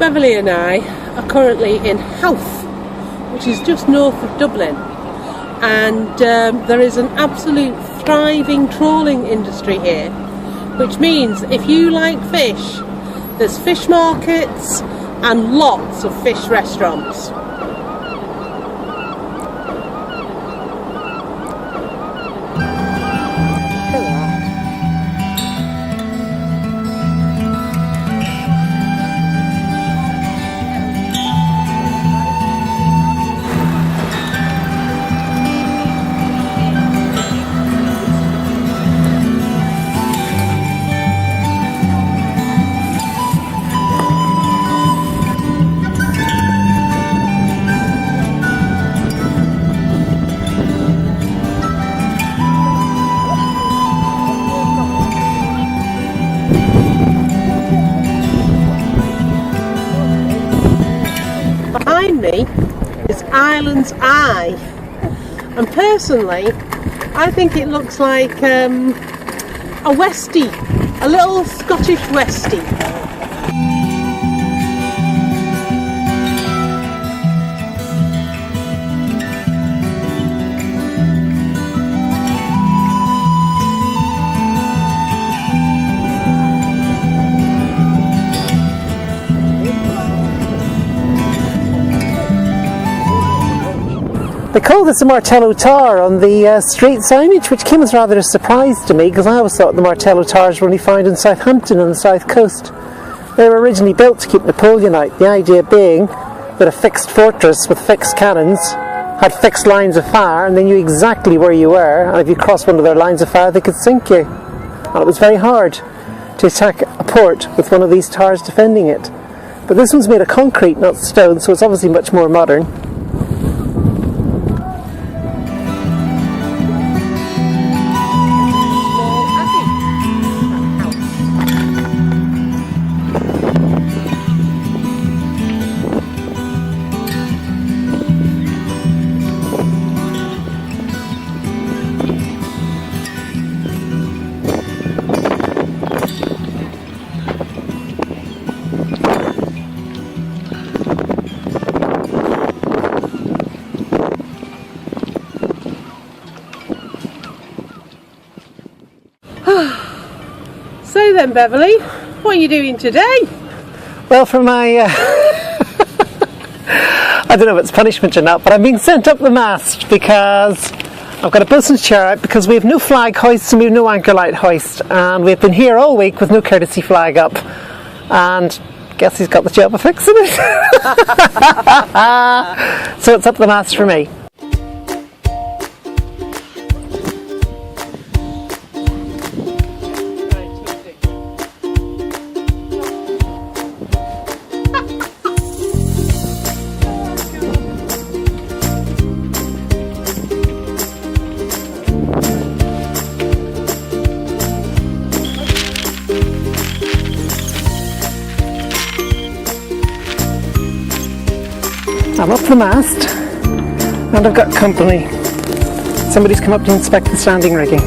Beverly and I are currently in Howth, which is just north of Dublin, and there is an absolute thriving trawling industry here, which means if you like fish, there's fish markets and lots of fish restaurants. Behind me is Island's Eye, and personally I think it looks like a Westie, a little Scottish Westie. They call this a Martello tar on the street signage, which came as rather a surprise to me, because I always thought the Martello tars were only found in Southampton on the south coast. They were originally built to keep Napoleon out, the idea being that a fixed fortress with fixed cannons had fixed lines of fire, and they knew exactly where you were, and if you crossed one of their lines of fire they could sink you. And it was very hard to attack a port with one of these tars defending it. But this one's made of concrete, not stone, so it's obviously much more modern. So then, Beverly, what are you doing today? Well, for my I don't know if it's punishment or not, but I'm being sent up the mast because I've got a bosun's chair out because we have no flag hoist and we have no anchor light hoist, and we've been here all week with no courtesy flag up, and guess who's got the job of fixing it? So it's up the mast for me. I'm up the mast and I've got company. Somebody's come up to inspect the standing rigging.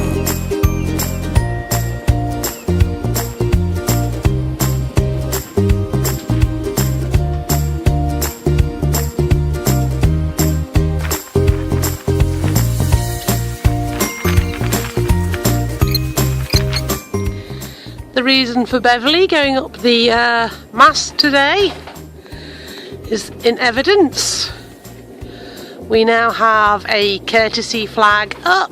The reason for Beverly going up the mast today is in evidence. We now have a courtesy flag up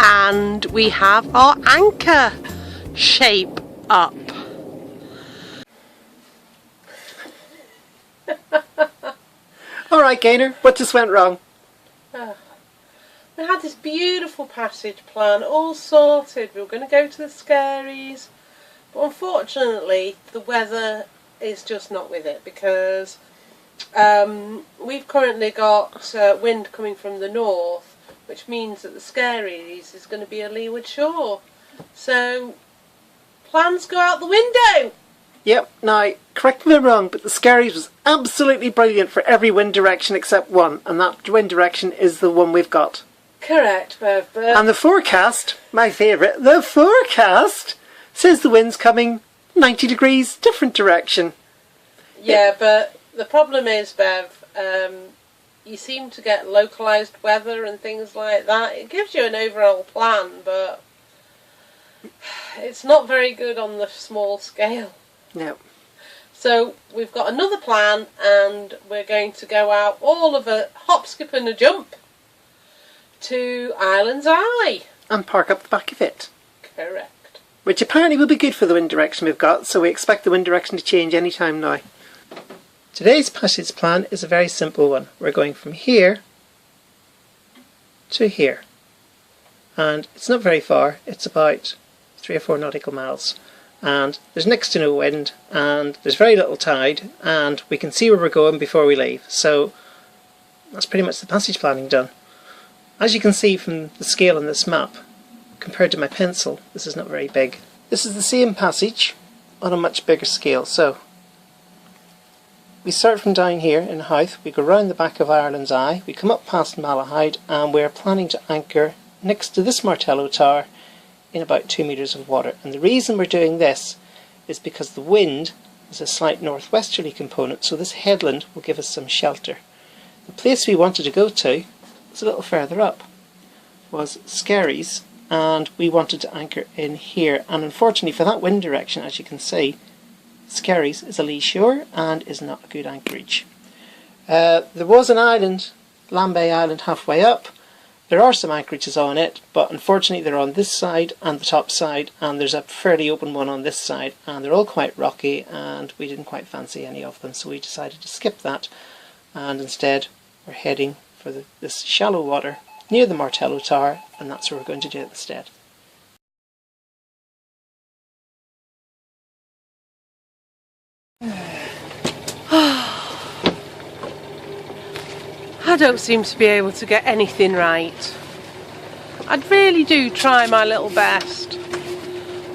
and we have our anchor shape up. Alright Gaynor, what just went wrong? We had this beautiful passage plan all sorted. We were going to go to the Scaries, but unfortunately the weather is just not with it, because we've currently got wind coming from the north, which means that the Scaries is going to be a leeward shore. So plans go out the window. Yep, now, correct me if I'm wrong, but the Scaries was absolutely brilliant for every wind direction except one, and that wind direction is the one we've got. Correct, Bev. And the forecast, my favourite, the forecast says the wind's coming 90 degrees different direction. Yeah, but the problem is, Bev, you seem to get localised weather and things like that. It gives you an overall plan, but it's not very good on the small scale. No. So we've got another plan, and we're going to go out all of a hop, skip and a jump to Island's Eye. And park up the back of it. Correct. Which apparently will be good for the wind direction we've got, so we expect the wind direction to change any time now. Today's passage plan is a very simple one. We're going from here to here. And it's not very far, it's about 3 or 4 nautical miles. And there's next to no wind, and there's very little tide, and we can see where we're going before we leave. So that's pretty much the passage planning done. As you can see from the scale on this map, compared to my pencil, this is not very big. This is the same passage on a much bigger scale. So we start from down here in Howth, we go round the back of Ireland's Eye, we come up past Malahide, and we're planning to anchor next to this Martello Tower in about 2 metres of water. And the reason we're doing this is because the wind is a slight northwesterly component, so this headland will give us some shelter. The place we wanted to go to was a little further up, was Skerries, and we wanted to anchor in here. And unfortunately for that wind direction, as you can see, Skerries is a lee shore and is not a good anchorage. There was an island, Lambay Island, halfway up. There are some anchorages on it, but unfortunately they're on this side and the top side, and there's a fairly open one on this side, and they're all quite rocky, and we didn't quite fancy any of them, so we decided to skip that, and instead we're heading for this shallow water near the Martello Tower, and that's where we're going to do it instead. I don't seem to be able to get anything right. I really do try my little best,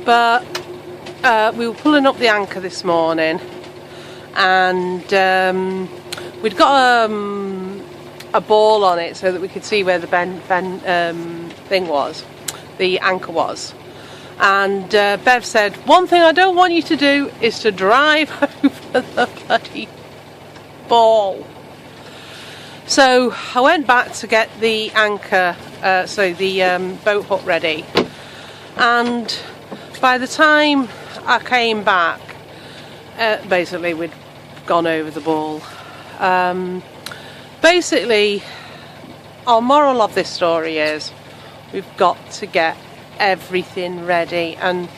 but we were pulling up the anchor this morning, and we'd got a ball on it so that we could see where the the anchor was. And Bev said, one thing I don't want you to do is to drive over the bloody ball. So I went back to get the anchor, the boat hook ready, and by the time I came back, basically we'd gone over the ball. Basically, our moral of this story is we've got to get everything ready, and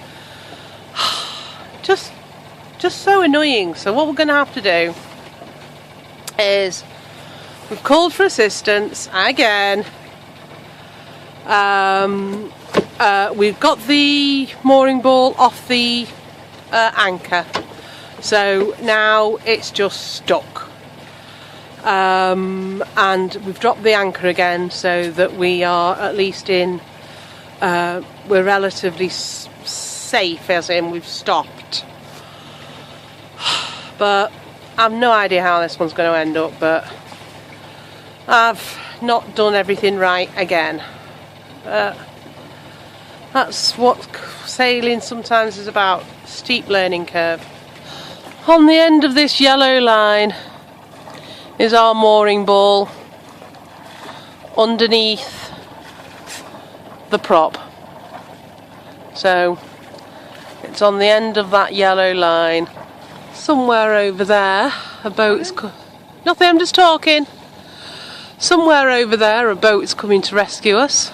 just so annoying. So what we're going to have to do is we've called for assistance again. We've got the mooring ball off the anchor, so now it's just stuck. And we've dropped the anchor again so that we are at least in, we're relatively safe, as in we've stopped. But I've no idea how this one's going to end up, but I've not done everything right again. That's what sailing sometimes is about, steep learning curve. On the end of this yellow line is our mooring ball underneath the prop. So it's on the end of that yellow line. Somewhere over there a boat's nothing, I'm just talking. Somewhere over there a boat's coming to rescue us.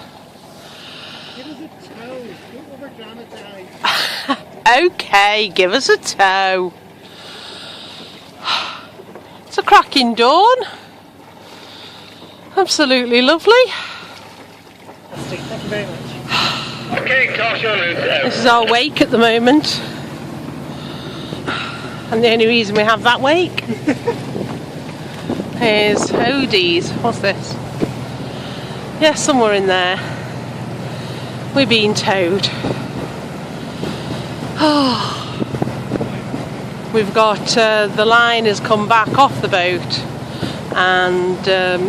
Give us a tow. Don't over-dramatise. Okay, give us a tow. It's a cracking dawn. Absolutely lovely. Fantastic, thank you very much. Okay, caution. This is our wake at the moment. And the only reason we have that wake is Odie's. What's this? Yeah, somewhere in there. We're being towed. Oh. We've got the line has come back off the boat, and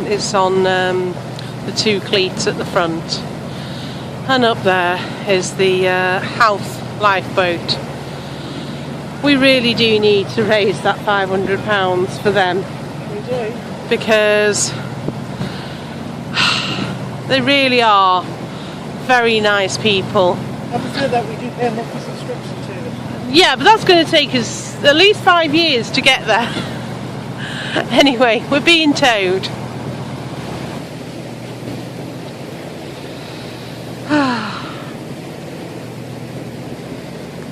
it's on the 2 cleats at the front. And up there is the Howth lifeboat. we really do need to raise that £500 for them. We do. Because they really are very nice people. Having said that, we do pay a monthly subscription to them. Yeah, but that's going to take us at least 5 years to get there. Anyway, we're being towed.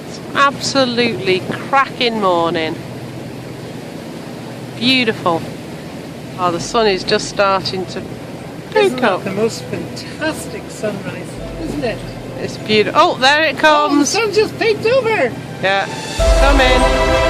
It's absolutely cracking morning. Beautiful. Oh, the sun is just starting to Isn't poke up. that the most fantastic sunrise, isn't it? It's beautiful. Oh, there it Oh, the comes. sun just peeked over! Yeah, come in.